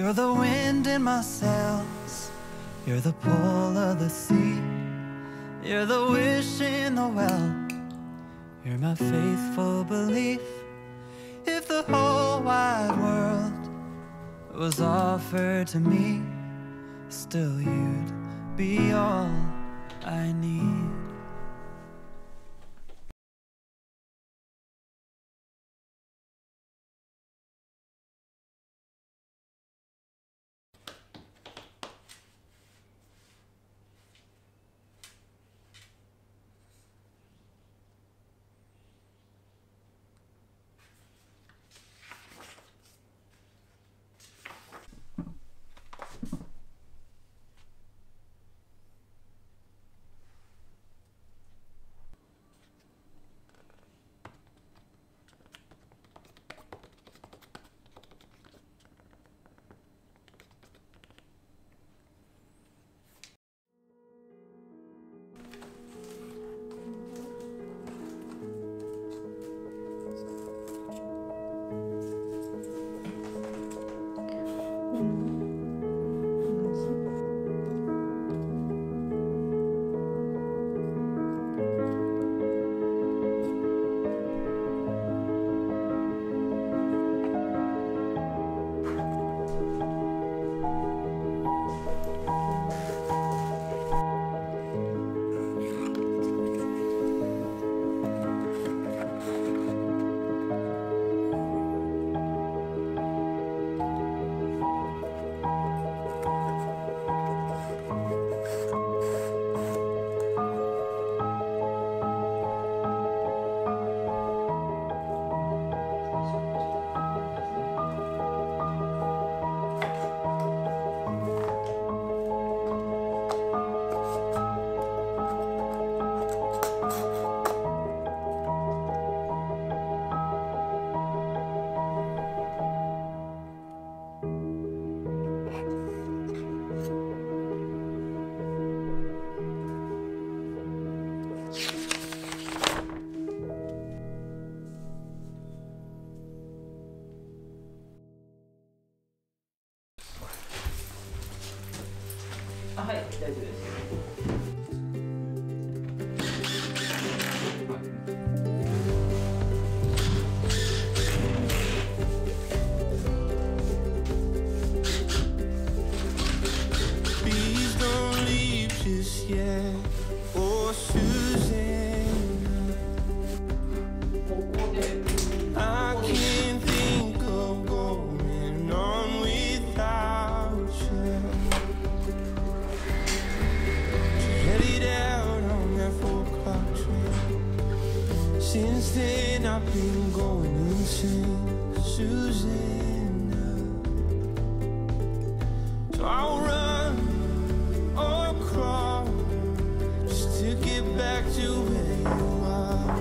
You're the wind in my sails, you're the pull of the sea, you're the wish in the well, you're my faithful belief. If the whole wide world was offered to me, still you'd be all I need. Please don't leave just yet, oh Susanna. I can't think of going on without you. Headed out on that 4 o'clock train. Since then I've been going insane, Susanna. So I'll run or crawl just to get back to where you are.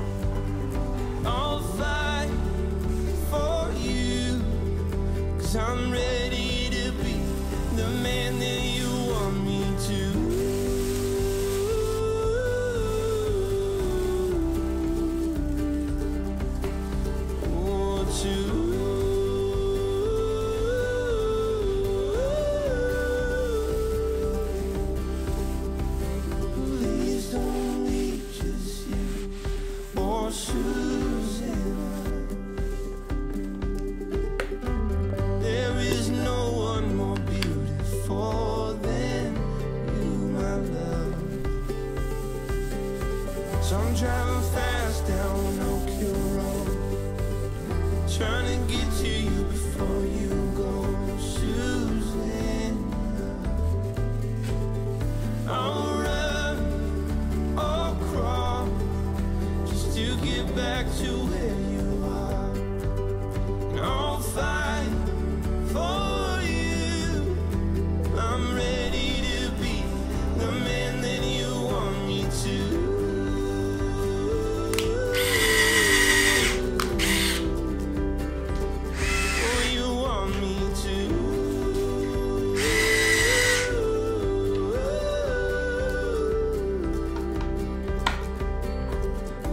I'll fight for you, 'cause I'm ready to be the man that you want me to. Please don't leave just yet, oh Susanna. There is no one more beautiful than you, my love. So I'm driving fast down Oak Hill Road, trying to get to you before you go, Susanna. I'll run or crawl just to get back to where you are. And I'll fight for you. I'm ready to be the man that you want me to. Oh, you want me to.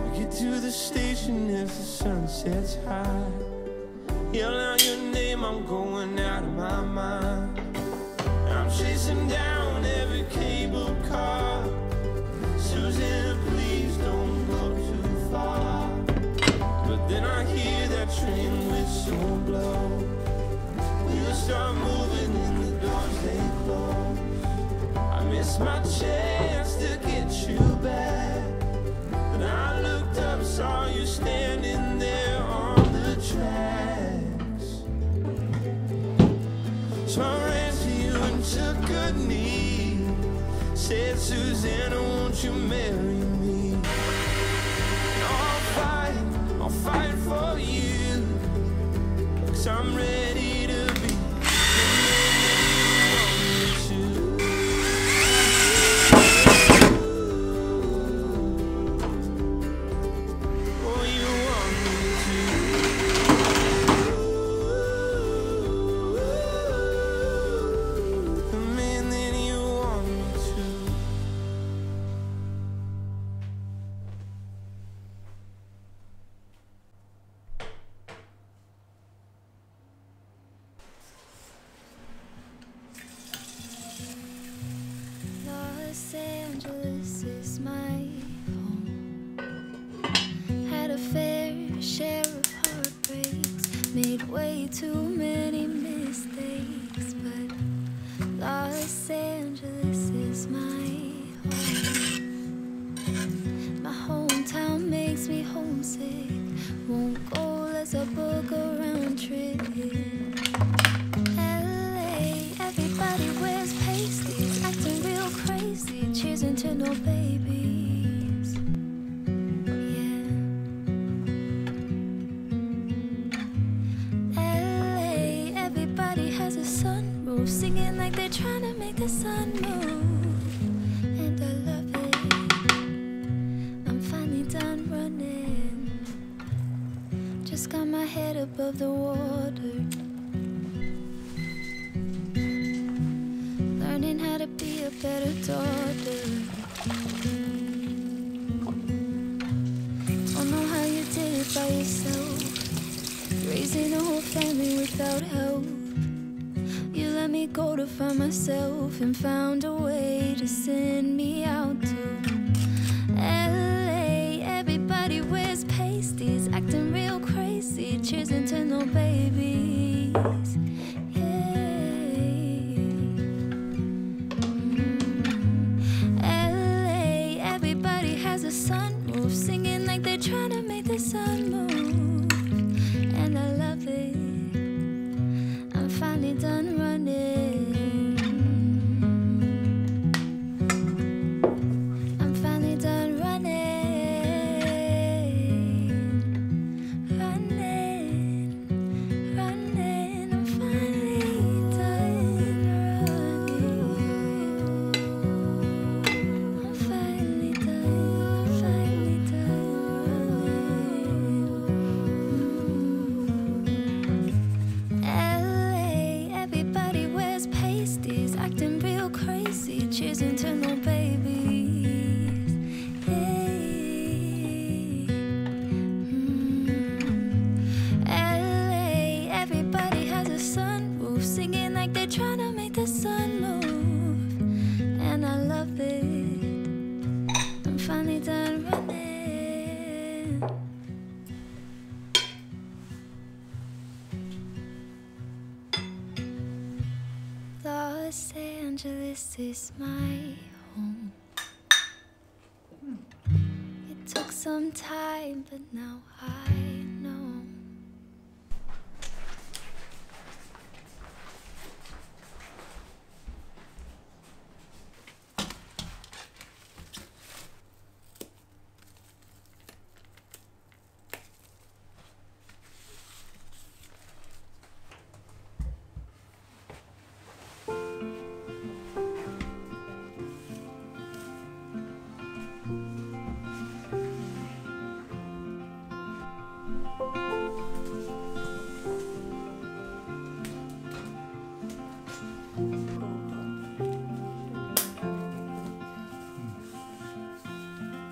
We get to the station as the sun sets high. Yell out your name game, I'm going out of my mind. I'm chasing down every cable car. Susan, please don't go too far. But then I hear that train whistle blow. We'll start moving and the doors they close. I missed my chance to get you back, but I looked up, saw you standing there on the tracks. So I ran to you and took a knee. Said, Susanna, won't you marry me? And I'll fight for you, 'cause I'm ready to be the man that you want me to. Oh, you want me to. The man that you want me to. Los Angeles is my home. Had a fair share of heartbreaks, made way too many mistakes, but Los Angeles is my home. My hometown makes me homesick. Won't go, let's a book a round trip. LA, everybody wears pasties, acting real crazy, cheersing to no babies. Yeah. LA, everybody has a sunroof, singing like they're trying to make the sun move. And I love it. I'm finally done running. Just got my head above the water. Learning how to be a better daughter. Don't know how you did it by yourself, raising a whole family without help. You let me go to find myself and found a way to send me out to LA. Everybody wears pasties, acting real crazy, cheersing to no babies. Sunroof, singing like they're trying to make the sun move. And I love it. I'm finally done running. I'm finally done running. Running, running. I'm finally done running. I'm finally done. Acting real crazy, cheersing to no babies. Hey. LA, everybody has a sunroof, singing like they're trying to make the sun move. And I love it. I'm finally done running. Los Angeles is my home. It took some time, but now I know.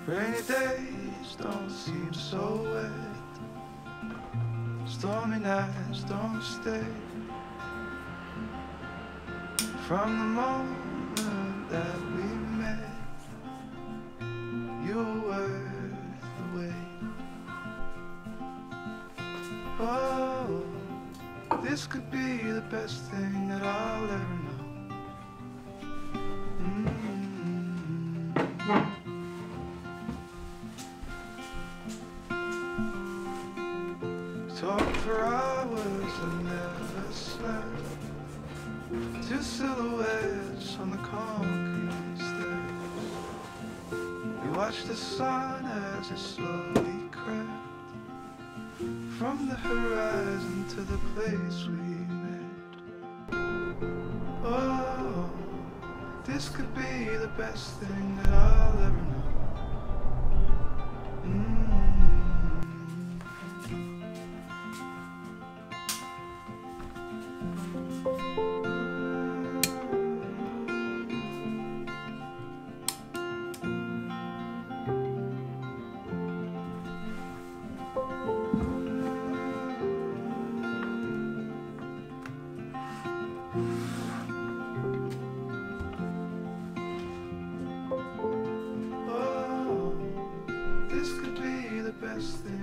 Rainy days don't seem so wet. Stormy nights don't stay. From the moment that we met, you were worth the wait. Oh, this could be the best thing that I'll ever know. Talked for hours and never slept. Two silhouettes on the concrete steps. We watched the sun as it slowly crept from the horizon to the place we met. Oh, this could be the best thing that I'll ever know. This could be the best thing